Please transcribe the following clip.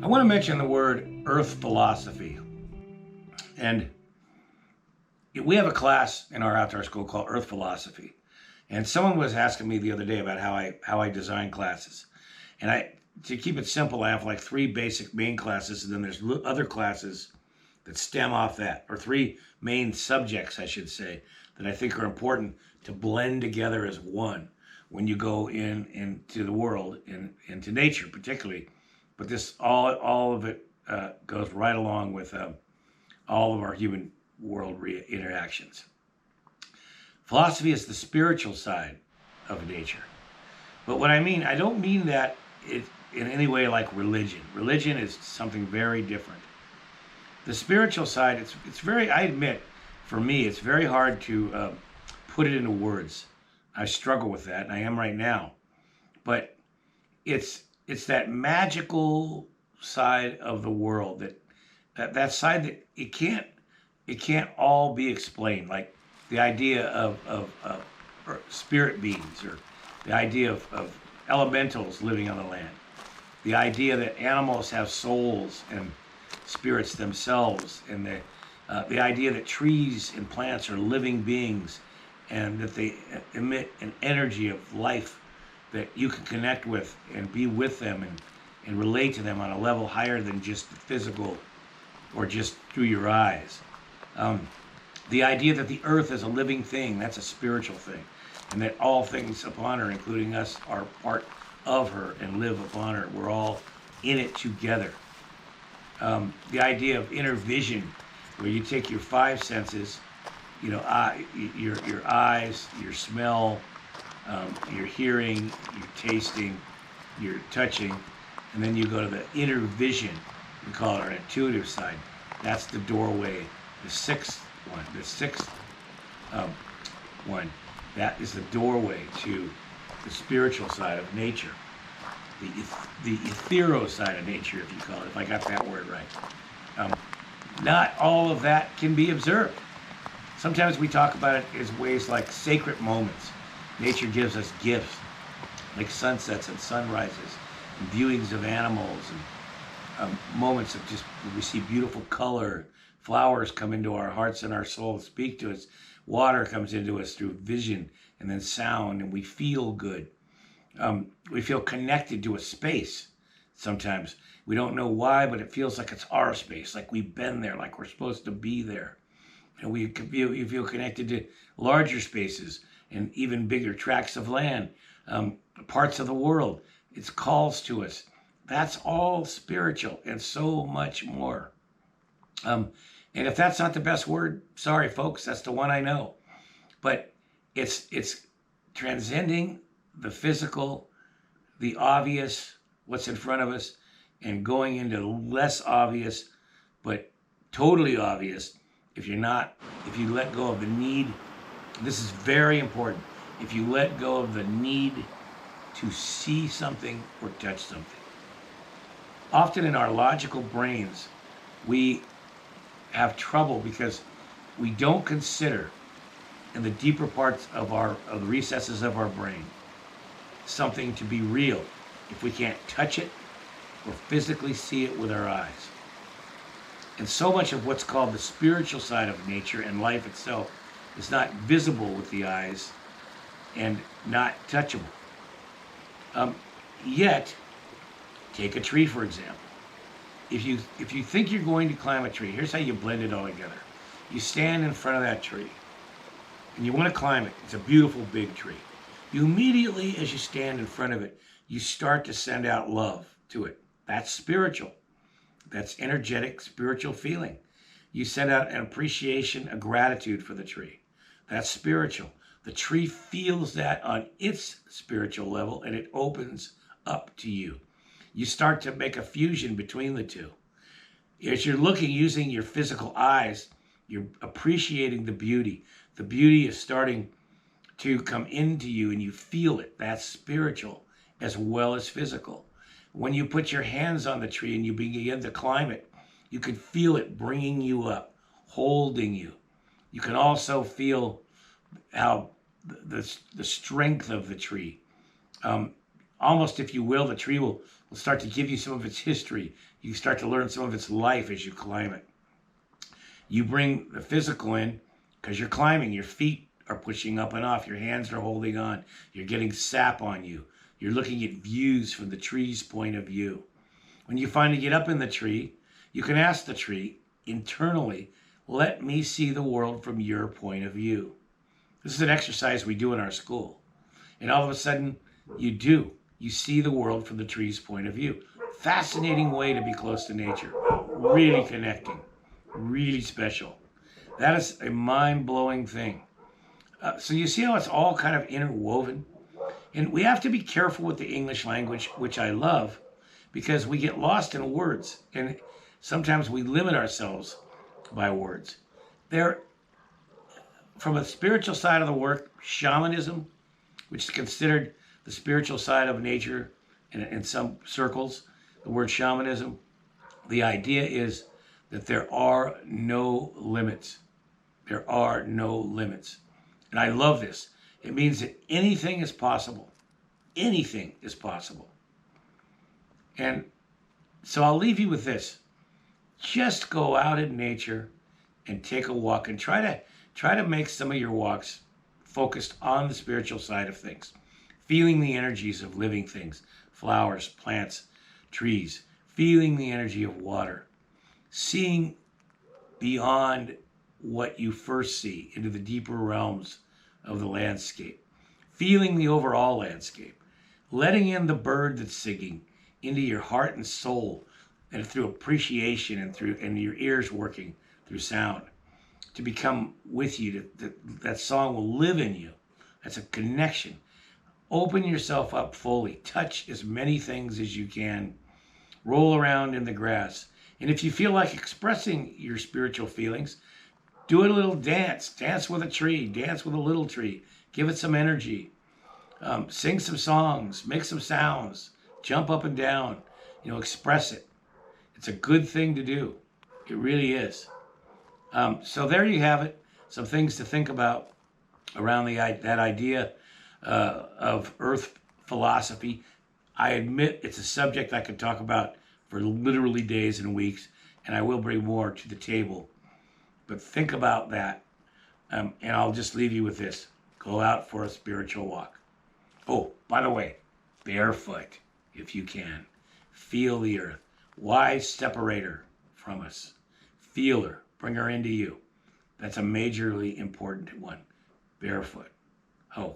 I want to mention the word earth philosophy. And we have a class in our outdoor school called Earth Philosophy. And someone was asking me the other day about how I design classes. And to keep it simple, I have like three basic main classes, and then there's other classes that stem off that, or three main subjects, I should say, that I think are important to blend together as one when you go into the world, into nature particularly. But this all of it goes right along with all of our human world interactions. Philosophy is the spiritual side of nature. But what I mean, I don't mean that it in any way like religion. Religion is something very different. The spiritual side, it's very, I admit, for me, it's very hard to put it into words. I struggle with that, and I am right now. But it's that magical side of the world that side that it can't all be explained. Like the idea of or spirit beings, or the idea of elementals living on the land, the idea that animals have souls and spirits themselves, and the idea that trees and plants are living beings, and that they emit an energy of life that you can connect with and be with them and relate to them on a level higher than just the physical or just through your eyes. The idea that the earth is a living thing, that's a spiritual thing, and that all things upon her, including us, are part of her and live upon her. We're all in it together. The idea of inner vision, where you take your five senses, your eyes, your smell, your hearing, your tasting, your touching, and then you go to the inner vision. We call it our intuitive side. That's the doorway. The sixth one. That is the doorway to the spiritual side of nature, the ethereal side of nature, if you call it, if I got that word right. Not all of that can be observed. Sometimes we talk about it as ways like sacred moments. Nature gives us gifts, like sunsets and sunrises, and viewings of animals, and moments of just we see beautiful color. Flowers come into our hearts and our souls, speak to us. Water comes into us through vision and then sound, and we feel good. We feel connected to a space. Sometimes we don't know why, but it feels like it's our space, like we've been there, like we're supposed to be there. And you feel connected to larger spaces and even bigger tracts of land, parts of the world. It calls to us. That's all spiritual and so much more. And if that's not the best word, sorry folks, that's the one I know. But it's transcending the physical, the obvious, what's in front of us, and going into less obvious, but totally obvious. If you let go of the need, this is very important. If you let go of the need to see something or touch something. Often in our logical brains, we have trouble because we don't consider in the deeper parts of the recesses of our brain something to be real if we can't touch it or physically see it with our eyes. And so much of what's called the spiritual side of nature and life itself is not visible with the eyes and not touchable. Yet, take a tree for example. If you think you're going to climb a tree, here's how you blend it all together. You stand in front of that tree and you want to climb it. It's a beautiful big tree. You immediately, as you stand in front of it, you start to send out love to it. That's spiritual. That's energetic, spiritual feeling. You send out an appreciation, a gratitude for the tree. That's spiritual. The tree feels that on its spiritual level and it opens up to you. You start to make a fusion between the two. As you're looking using your physical eyes, you're appreciating the beauty. The beauty is starting to come into you and you feel it. That's spiritual as well as physical. When you put your hands on the tree and you begin to climb it, you can feel it bringing you up, holding you. You can also feel how the strength of the tree. almost, if you will, the tree will start to give you some of its history. You start to learn some of its life as you climb it. You bring the physical in because you're climbing. Your feet are pushing up and off. Your hands are holding on. You're getting sap on you. You're looking at views from the tree's point of view. When you finally get up in the tree, you can ask the tree internally, let me see the world from your point of view. This is an exercise we do in our school. And all of a sudden, you do. You see the world from the tree's point of view. Fascinating way to be close to nature. Really connecting. Really special. That is a mind-blowing thing. So you see how it's all kind of interwoven? And we have to be careful with the English language, which I love, because we get lost in words. And sometimes we limit ourselves by words. There, from a spiritual side of the work, shamanism, which is considered the spiritual side of nature in some circles, the word shamanism, the idea is that there are no limits. There are no limits. And I love this. It means that anything is possible. Anything is possible. And so I'll leave you with this. Just go out in nature and take a walk and try to make some of your walks focused on the spiritual side of things. Feeling the energies of living things, flowers, plants, trees, feeling the energy of water, seeing beyond what you first see into the deeper realms of the landscape, feeling the overall landscape, letting in the bird that's singing into your heart and soul, and through appreciation and your ears working through sound, to become with you, that song will live in you. That's a connection. Open yourself up fully. Touch as many things as you can. Roll around in the grass. And if you feel like expressing your spiritual feelings, do a little dance. Dance with a tree. Dance with a little tree. Give it some energy. Sing some songs. Make some sounds. Jump up and down. Express it. It's a good thing to do. It really is. So there you have it. Some things to think about around that idea of earth philosophy. I admit it's a subject I could talk about for literally days and weeks, and I will bring more to the table. But think about that, and I'll just leave you with this. Go out for a spiritual walk. Oh, by the way, barefoot, if you can. Feel the earth. Why separate her from us? Feel her. Bring her into you. That's a majorly important one. Barefoot. Oh.